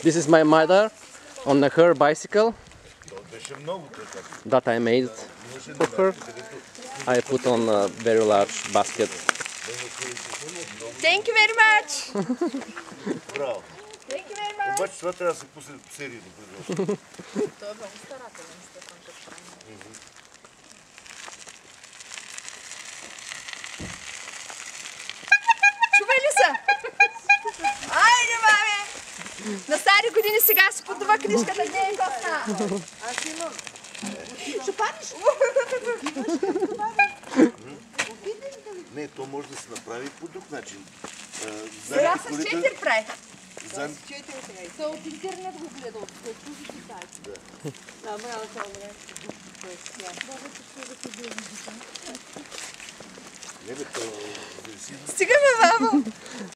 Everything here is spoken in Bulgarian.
This is my mother on her bicycle that I made for her. I put on a very large basket. Thank you very much. Браво. Thank you very much. Обаче това трябва да се пусне серийно производство. Той е много старателен, Стефан, като прави. Чували са? Айде, маме! На стари години сега си подува книжката, не е коста. Аз имам. Ще падиш? Не, то може да се направи по друг начин. Сега с 4 прави. За... Той от интернет го гледа, от чужите сайти. Да. Да, браво, добре. Не бе, то... Стига ме, мамо!